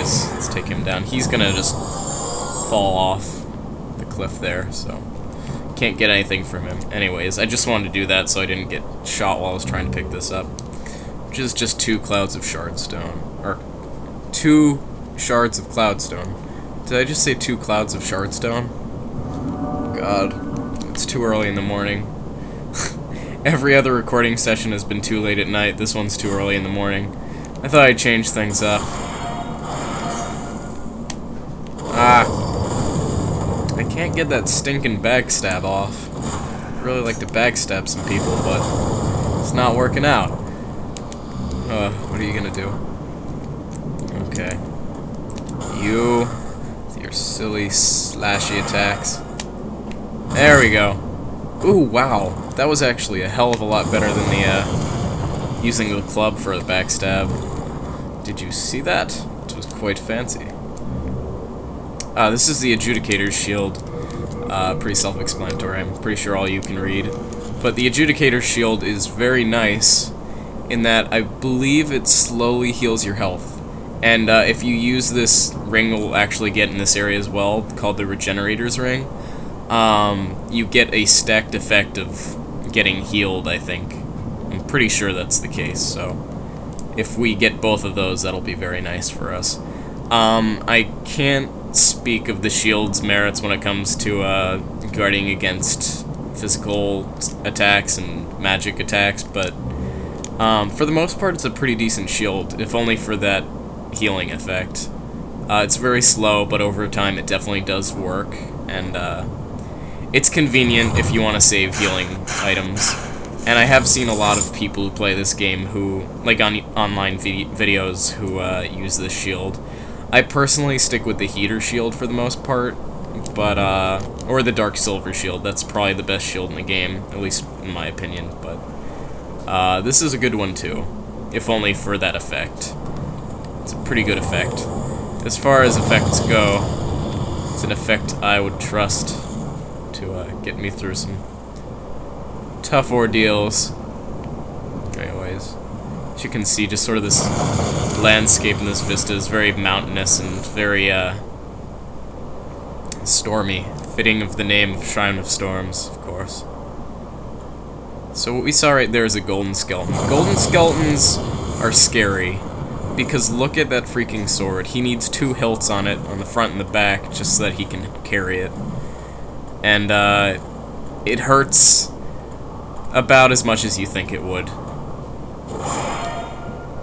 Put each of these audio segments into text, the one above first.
Anyways, let's take him down. He's gonna just fall off the cliff there, so can't get anything from him. Anyways, I just wanted to do that so I didn't get shot while I was trying to pick this up. Which is just 2 clouds of shardstone. Or 2 shards of cloudstone. Did I just say 2 clouds of shardstone? God, it's too early in the morning. Every other recording session has been too late at night. This one's too early in the morning. I thought I'd change things up. I can't get that stinking backstab off. I'd really like to backstab some people, but it's not working out. What are you gonna do? Okay. You, with your silly slashy attacks. There we go. Ooh, wow. That was actually a hell of a lot better than the, using the club for the backstab. Did you see that? It was quite fancy. This is the Adjudicator's shield. Pretty self-explanatory. I'm pretty sure all you can read. But the Adjudicator's shield is very nice in that I believe it slowly heals your health. And if you use this ring, we'll actually get in this area as well, called the Regenerator's ring. You get a stacked effect of getting healed, I think. I'm pretty sure that's the case, so if we get both of those, that'll be very nice for us. I can't speak of the shield's merits when it comes to guarding against physical attacks and magic attacks, but for the most part it's a pretty decent shield, if only for that healing effect. It's very slow, but over time it definitely does work, and it's convenient if you want to save healing items. And I have seen a lot of people who play this game who, like on online videos, who use this shield. I personally stick with the heater shield for the most part, but or the dark silver shield. That's probably the best shield in the game, at least in my opinion. But this is a good one too, if only for that effect. It's a pretty good effect. As far as effects go, it's an effect I would trust to get me through some tough ordeals. Anyways, as you can see, just sort of this landscape in this vista is very mountainous and very stormy, fitting of the name of Shrine of Storms, of course. So what we saw right there is a golden skeleton. Golden skeletons are scary, because look at that freaking sword. He needs 2 hilts on it, on the front and the back, just so that he can carry it. And it hurts about as much as you think it would.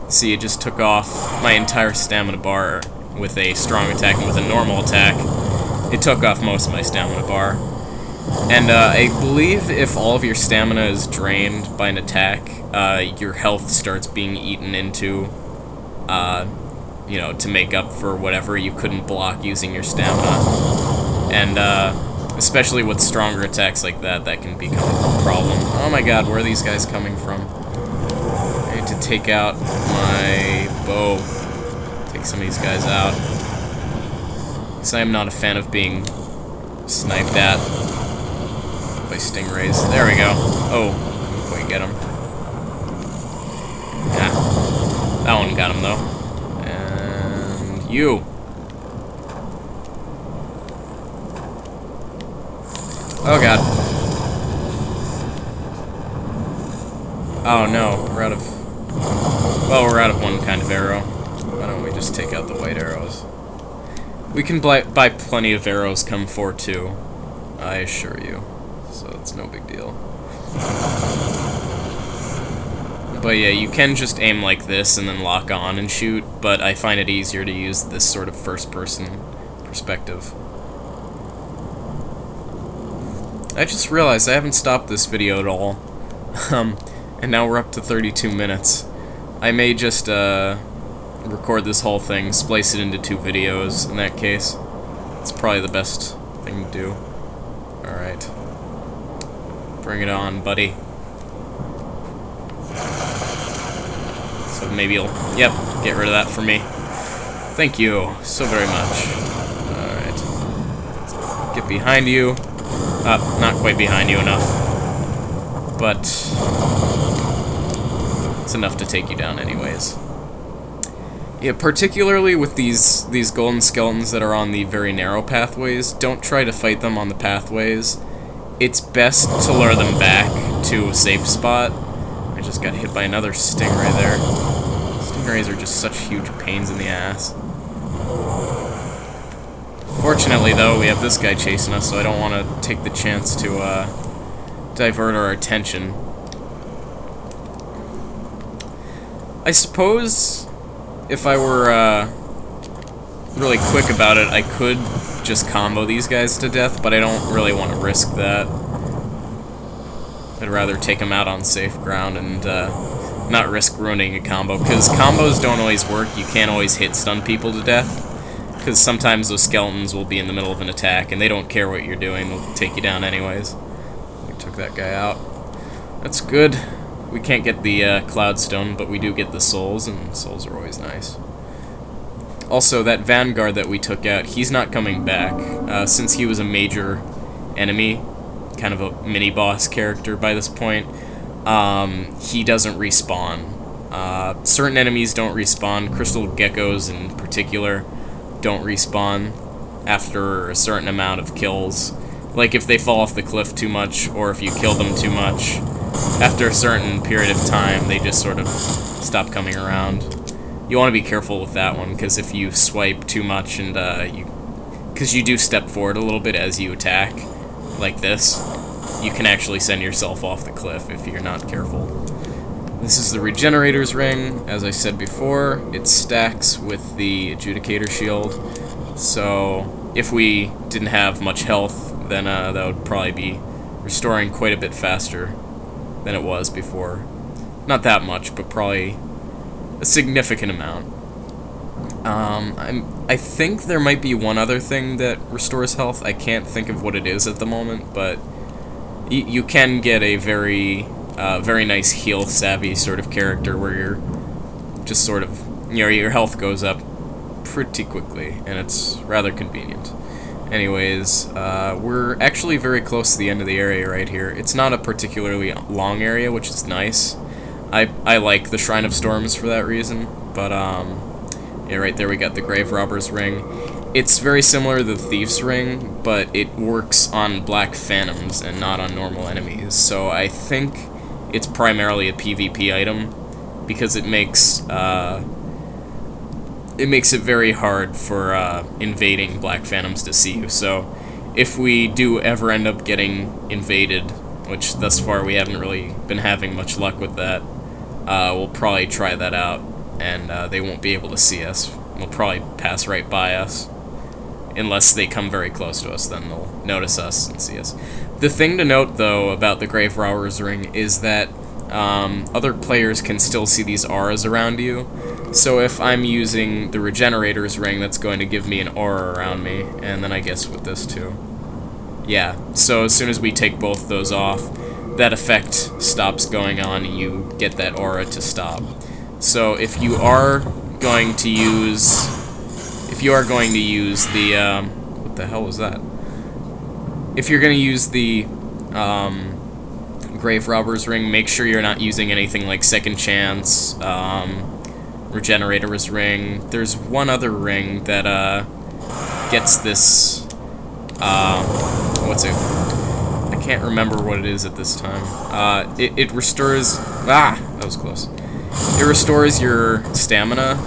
See, it just took off my entire stamina bar with a strong attack, and with a normal attack, it took off most of my stamina bar. And I believe if all of your stamina is drained by an attack, your health starts being eaten into, you know, to make up for whatever you couldn't block using your stamina. And especially with stronger attacks like that, that can become a problem. Oh my god, where are these guys coming from? I need to take out my bow. Take some of these guys out. Because I am not a fan of being sniped at by stingrays. There we go. Oh, couldn't quite get him. Yeah, that one got him though. And you. Oh god. Oh no, we're out of... Well, we're out of one kind of arrow. Why don't we just take out the white arrows? We can buy plenty of arrows come 4-2, I assure you. So it's no big deal. But yeah, you can just aim like this and then lock on and shoot, but I find it easier to use this sort of first-person perspective. I just realized I haven't stopped this video at all. And now we're up to 32 minutes. I may just record this whole thing, splice it into 2 videos in that case. It's probably the best thing to do. Alright. Bring it on, buddy. So maybe you'll... Yep, get rid of that for me. Thank you so very much. Alright. Get behind you. Not quite behind you enough. But it's enough to take you down anyways. Yeah, particularly with these golden skeletons that are on the very narrow pathways, don't try to fight them on the pathways. It's best to lure them back to a safe spot. I just got hit by another stingray there. Stingrays are just such huge pains in the ass. Fortunately, though, we have this guy chasing us, so I don't want to take the chance to divert our attention. I suppose if I were really quick about it, I could just combo these guys to death, but I don't really want to risk that. I'd rather take them out on safe ground and not risk ruining a combo, because combos don't always work. You can't always hit stun people to death, because sometimes those skeletons will be in the middle of an attack, and they don't care what you're doing. They'll take you down anyways. We took that guy out. That's good. We can't get the Cloudstone, but we do get the souls, and souls are always nice. Also, that Vanguard that we took out, he's not coming back. Since he was a major enemy, kind of a mini-boss character by this point, he doesn't respawn. Certain enemies don't respawn. Crystal geckos, in particular, don't respawn after a certain amount of kills. Like if they fall off the cliff too much, or if you kill them too much, after a certain period of time, they just sort of stop coming around. You want to be careful with that one, because if you swipe too much and because you do step forward a little bit as you attack, like this, you can actually send yourself off the cliff if you're not careful. This is the Regenerator's Ring. As I said before, it stacks with the Adjudicator shield, so if we didn't have much health, then that would probably be restoring quite a bit faster than it was before. Not that much, but probably a significant amount. I think there might be one other thing that restores health. I can't think of what it is at the moment, but you can get a very nice heal-savvy sort of character where you're just sort of, you know, your health goes up pretty quickly, and it's rather convenient. Anyways, we're actually very close to the end of the area right here. It's not a particularly long area, which is nice. I like the Shrine of Storms for that reason, but, yeah, right there we got the Grave Robber's Ring. It's very similar to the Thief's Ring, but it works on Black Phantoms and not on normal enemies, so I think it's primarily a PvP item, because it makes it very hard for invading Black Phantoms to see you. So if we do ever end up getting invaded, which thus far we haven't really been having much luck with that, we'll probably try that out, and they won't be able to see us. They'll probably pass right by us. Unless they come very close to us, then they'll notice us and see us. The thing to note, though, about the Grave Robber's Ring is that other players can still see these auras around you. So if I'm using the Regenerator's Ring, that's going to give me an aura around me, and then I guess with this too. Yeah, so as soon as we take both those off, that effect stops going on and you get that aura to stop. So if you are going to use the, what the hell was that? If you're going to use the Grave Robber's Ring, make sure you're not using anything like Second Chance, Regenerator's Ring. There's one other ring that gets this, what's it? I can't remember what it is at this time. It restores, that was close. It restores your stamina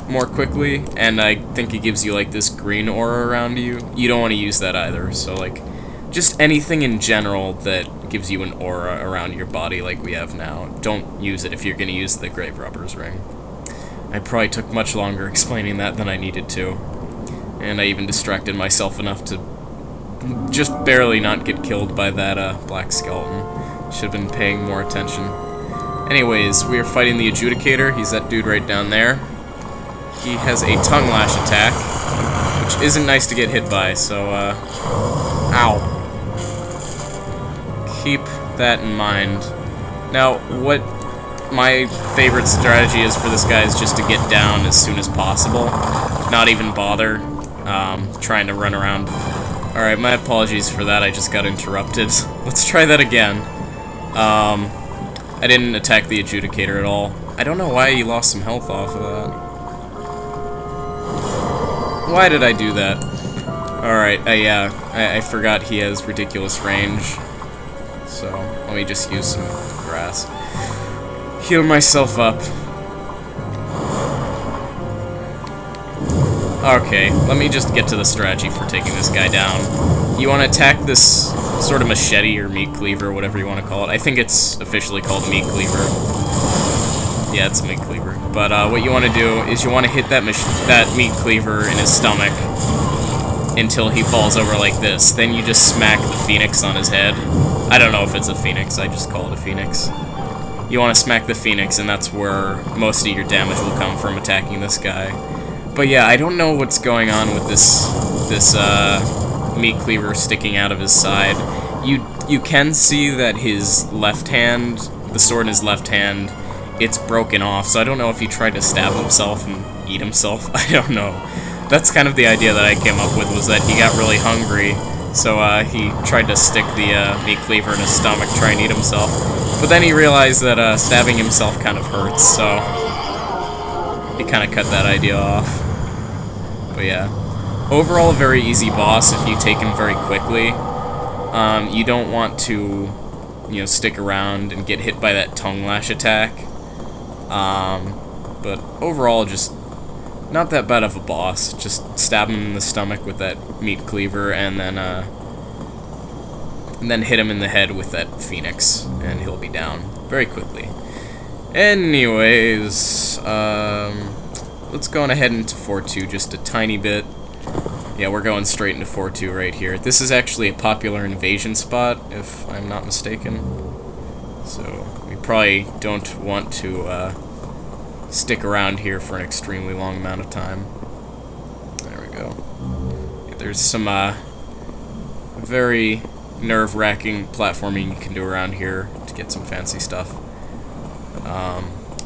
more quickly, and I think it gives you like this green aura around you. You don't want to use that either, so like just anything in general that gives you an aura around your body like we have now, don't use it if you're going to use the Grave Robber's Ring. I probably took much longer explaining that than I needed to, and I even distracted myself enough to just barely not get killed by that black skeleton. Should have been paying more attention. Anyways, we are fighting the Adjudicator. He's that dude right down there. He has a tongue lash attack, which isn't nice to get hit by, so, ow. Keep that in mind. Now, what my favorite strategy is for this guy is just to get down as soon as possible. Not even bother trying to run around. Alright, my apologies for that, I just got interrupted. Let's try that again. I didn't attack the Adjudicator at all. I don't know why he lost some health off of that. Why did I do that? Alright, I forgot he has ridiculous range. So, let me just use some grass. Heal myself up. Okay, let me just get to the strategy for taking this guy down. You want to attack this sort of machete or meat cleaver, whatever you want to call it. I think it's officially called meat cleaver. Yeah, it's a meat cleaver. But what you want to do is you want to hit that meat cleaver in his stomach until he falls over like this. Then you just smack the phoenix on his head. I don't know if it's a phoenix, I just call it a phoenix. You want to smack the phoenix, and that's where most of your damage will come from attacking this guy. But yeah, I don't know what's going on with this meat cleaver sticking out of his side. You can see that his left hand, the sword in his left hand, it's broken off, so I don't know if he tried to stab himself and eat himself. I don't know. That's kind of the idea that I came up with, was that he got really hungry, so he tried to stick the meat cleaver in his stomach, try and eat himself. But then he realized that stabbing himself kind of hurts, so he kind of cut that idea off. But yeah, overall a very easy boss if you take him very quickly. You don't want to, you know, stick around and get hit by that tongue lash attack. But overall, just not that bad of a boss. Just stab him in the stomach with that meat cleaver, and then hit him in the head with that phoenix, and he'll be down very quickly. Anyways, let's go on ahead into 4-2 just a tiny bit. Yeah, we're going straight into 4-2 right here. This is actually a popular invasion spot, if I'm not mistaken. So, we probably don't want to stick around here for an extremely long amount of time. There we go. Yeah, there's some very nerve-wracking platforming you can do around here to get some fancy stuff.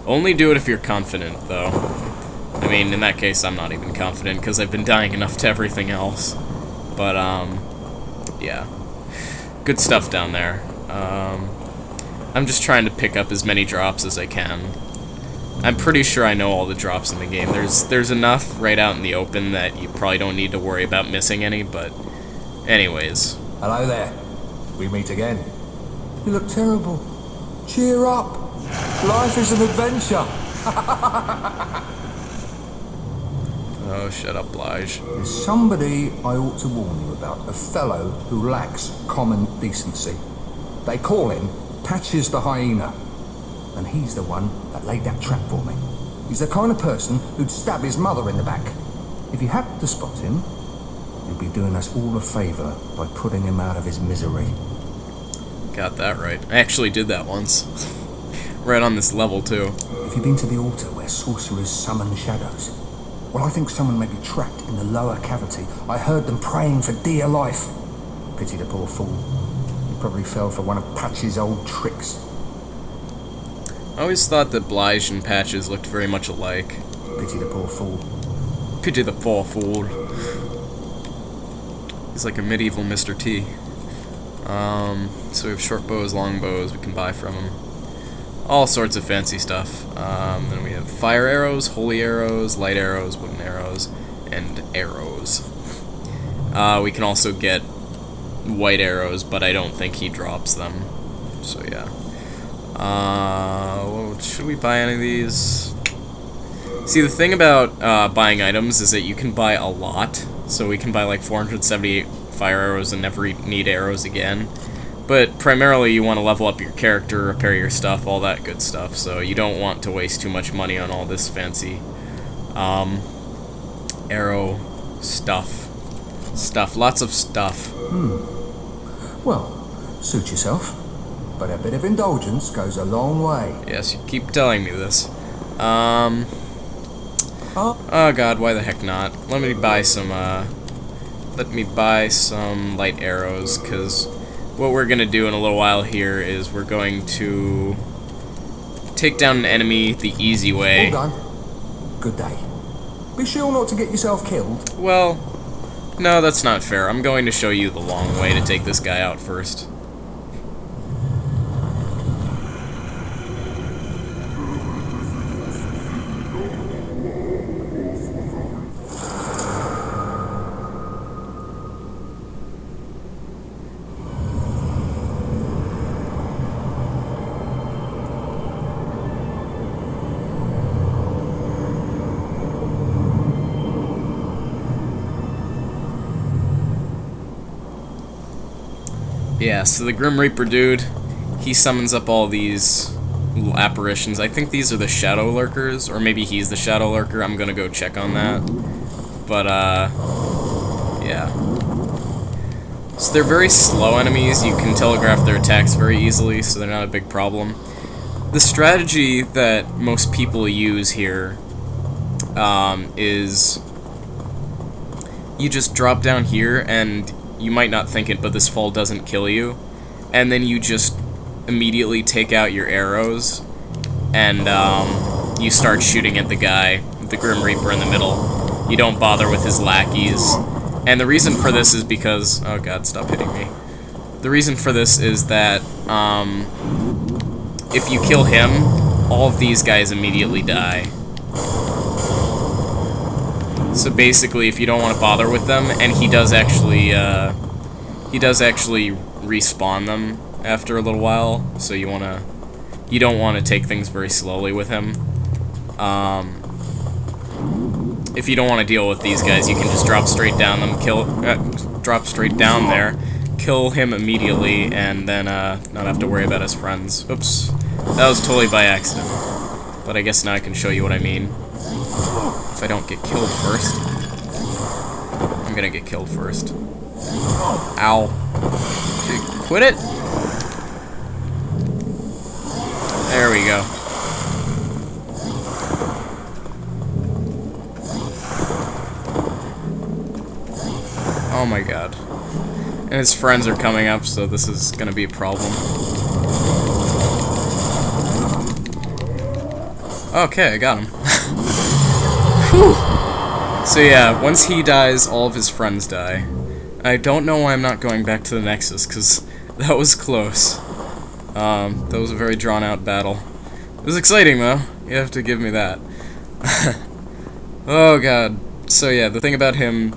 Only do it if you're confident, though. I mean, in that case, I'm not even confident, because I've been dying enough to everything else. But, yeah. Good stuff down there. I'm just trying to pick up as many drops as I can. I'm pretty sure I know all the drops in the game. There's enough right out in the open that you probably don't need to worry about missing any, but anyways. Hello there. We meet again. You look terrible. Cheer up. Life is an adventure. Oh, shut up, Blige. There's somebody I ought to warn you about. A fellow who lacks common decency. They call him Patches the Hyena. And he's the one that laid that trap for me. He's the kind of person who'd stab his mother in the back. If you happen to spot him, you'll be doing us all a favour by putting him out of his misery. Got that right. I actually did that once. Right on this level, too. Have you been to the altar where sorcerers summon shadows? Well, I think someone may be trapped in the lower cavity. I heard them praying for dear life. Pity the poor fool. He probably fell for one of Patch's old tricks. I always thought that Blige and Patches looked very much alike. Pity the poor fool. Pity the poor fool. He's like a medieval Mr. T. So we have short bows, long bows we can buy from him. All sorts of fancy stuff. Then we have fire arrows, holy arrows, light arrows, wooden arrows, and arrows. We can also get white arrows, but I don't think he drops them. So yeah. Should we buy any of these? See, the thing about buying items is that you can buy a lot. So we can buy like 478 fire arrows and never need arrows again. But primarily you want to level up your character, repair your stuff, all that good stuff. So you don't want to waste too much money on all this fancy arrow stuff. Lots of stuff. Well, suit yourself. But a bit of indulgence goes a long way. Yes, you keep telling me this. Oh god, why the heck not? Let me buy some light arrows, because what we're gonna do in a little while here is we're going to take down an enemy the easy way. All done. Good day. Be sure not to get yourself killed. Well, no, that's not fair. I'm going to show you the long way to take this guy out first. Yeah, so the Grim Reaper dude, he summons up all these little apparitions. I think these are the Shadow Lurkers, or maybe he's the Shadow Lurker. I'm gonna go check on that. But, yeah. So they're very slow enemies. You can telegraph their attacks very easily, so they're not a big problem. The strategy that most people use here is you just drop down here, and you might not think it, but this fall doesn't kill you. And then you just immediately take out your arrows, and you start shooting at the guy, the Grim Reaper in the middle. You don't bother with his lackeys. And the reason for this is because... oh god, stop hitting me. The reason for this is that if you kill him, all of these guys immediately die. So basically, if you don't want to bother with them, and he does actually respawn them after a little while, so you don't want to take things very slowly with him. If you don't want to deal with these guys, you can just drop straight down them, drop straight down there, kill him immediately, and then not have to worry about his friends. Oops, that was totally by accident. But I guess now I can show you what I mean. If I don't get killed first. I'm gonna get killed first. Ow. Quit it? There we go. Oh my god. And his friends are coming up, so this is gonna be a problem. Okay, I got him. Whew. So yeah, once he dies, all of his friends die. I don't know why I'm not going back to the Nexus, because that was close. That was a very drawn-out battle. It was exciting, though. You have to give me that. Oh god. So yeah, the thing about him...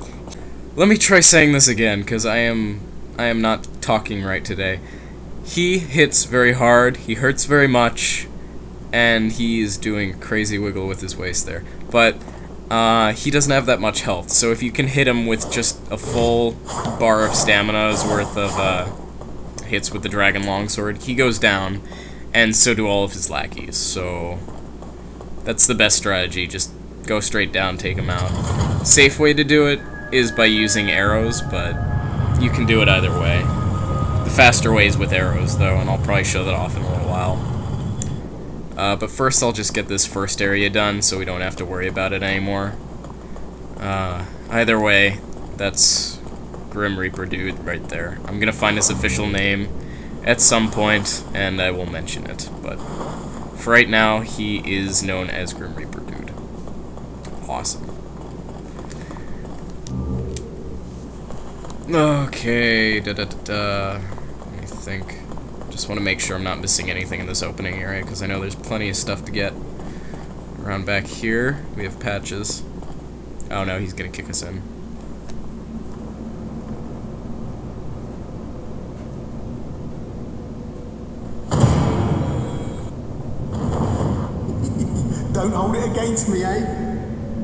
let me try saying this again, because I am not talking right today. He hits very hard, he hurts very much, and he is doing a crazy wiggle with his waist there. But he doesn't have that much health, so if you can hit him with just a full bar of stamina's worth of hits with the Dragon Longsword, he goes down, and so do all of his lackeys. So that's the best strategy, just go straight down, take him out. Safe way to do it is by using arrows, but you can do it either way. The faster way is with arrows, though, and I'll probably show that off in a little while. But first I'll just get this first area done, so we don't have to worry about it anymore. Either way, that's Grim Reaper dude right there. I'm gonna find his official name at some point, and I will mention it, but for right now, he is known as Grim Reaper dude. Awesome. Okay, Let me think. Just want to make sure I'm not missing anything in this opening area, because I know there's plenty of stuff to get. Around back here, we have patches. Oh no, he's gonna kick us in. Don't hold it against me, eh?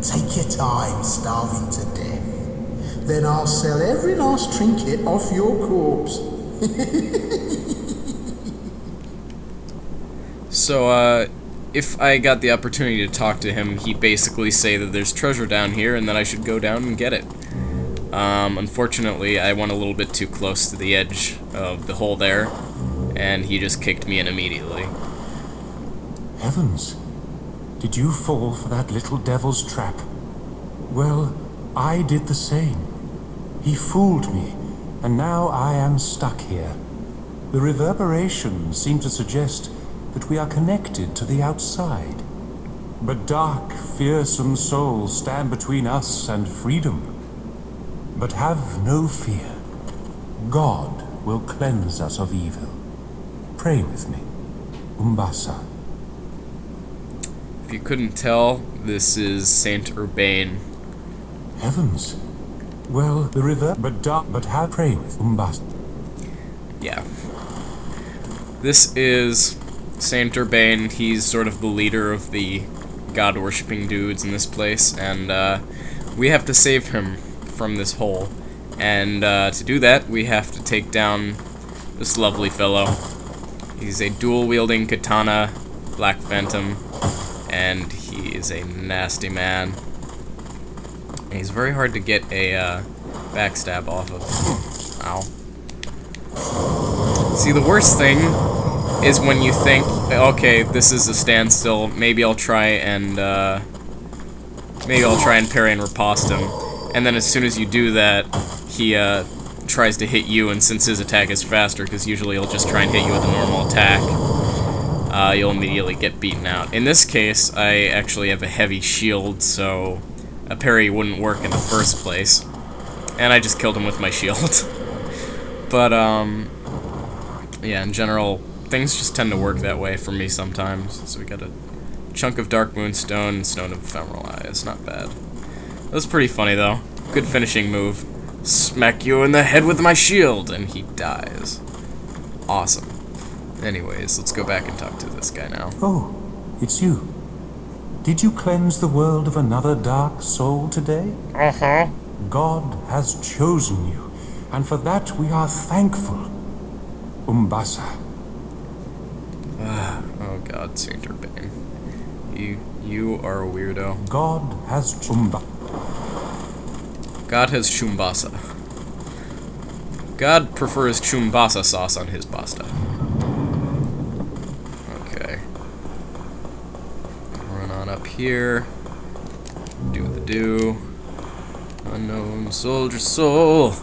Take your time, starving to death. Then I'll sell every last trinket off your corpse. So, if I got the opportunity to talk to him, he'd basically say that there's treasure down here and that I should go down and get it. Unfortunately, I went a little bit too close to the edge of the hole there, and he just kicked me in immediately. Heavens! Did you fall for that little devil's trap? Well, I did the same. He fooled me, and now I am stuck here. The reverberations seem to suggest that we are connected to the outside. But dark, fearsome souls stand between us and freedom. But have no fear. God will cleanse us of evil. Pray with me. Umbasa. If you couldn't tell, this is Saint Urbain. Heavens. Well, the river, but have pray with Umbasa. Yeah. This is Saint Urbain. He's sort of the leader of the god-worshipping dudes in this place, and we have to save him from this hole. And to do that, we have to take down This lovely fellow. He's a dual-wielding katana, Black Phantom, and he is a nasty man. And he's very hard to get a backstab off of. Ow. See, the worst thing is when you think, okay, this is a standstill, maybe I'll try and parry and riposte him. And then as soon as you do that, he tries to hit you, and since his attack is faster, because usually he'll just try and hit you with a normal attack, you'll immediately get beaten out. In this case, I actually have a heavy shield, so a parry wouldn't work in the first place. And I just killed him with my shield. But, yeah, in general, things just tend to work that way for me sometimes. So we got a chunk of Dark Moonstone and Stone of Ephemeral Eyes. Not bad. That was pretty funny, though. Good finishing move. Smack you in the head with my shield, and he dies. Awesome. Anyways, let's go back and talk to this guy now. Oh, it's you. Did you cleanse the world of another dark soul today? Uh-huh. God has chosen you, and for that we are thankful. Umbasa. Oh god, Saint Urbain. You are a weirdo. God has God has chumbasa. God prefers chumbasa sauce on his pasta. Okay. Run on up here. Do the do. Unknown soldier soul.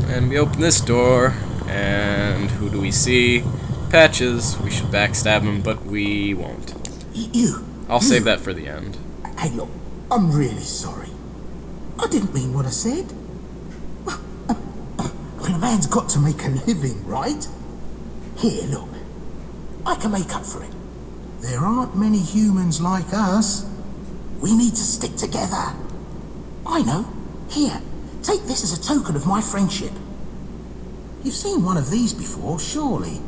And we open this door, and who do we see? Patches. We should backstab him, but we won't. I'll save that for the end. Hey, look, I'm really sorry. I didn't mean what I said. Well, a man's got to make a living, right? Here, look. I can make up for it. There aren't many humans like us. We need to stick together. I know. Here, take this as a token of my friendship. You've seen one of these before, surely.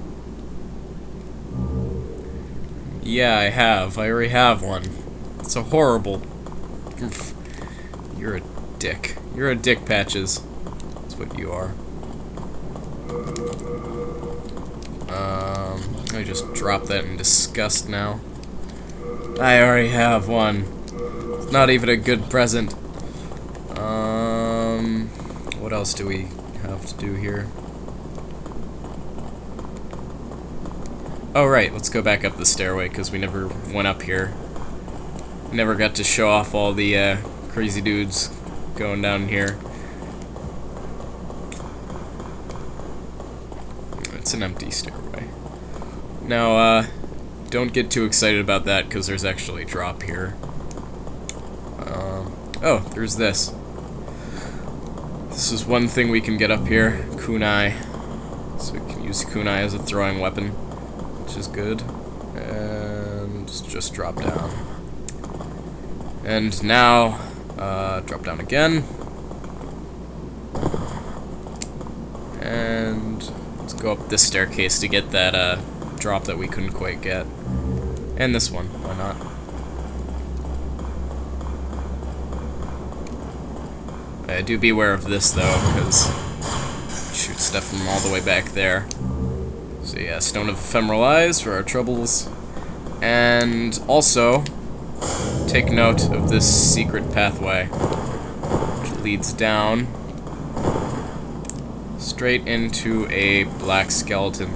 Yeah, I have. I already have one. It's a horrible... You're a dick. You're a dick, Patches. That's what you are. I just dropped that in disgust now. I already have one. It's not even a good present. What else do we have to do here? Oh, right, let's go back up the stairway, because we never went up here. Never got to show off all the crazy dudes going down here. It's an empty stairway. Now, don't get too excited about that, because there's actually a drop here. Oh, there's this. This is one thing we can get up here, kunai. So we can use kunai as a throwing weapon, which is good. And just drop down. And now, drop down again. And let's go up this staircase to get that drop that we couldn't quite get. And this one, why not? Do beware of this though, because shoot stuff from all the way back there. So yeah, Stone of Ephemeral Eyes for our troubles. And also, take note of this secret pathway, which leads down straight into a black skeleton.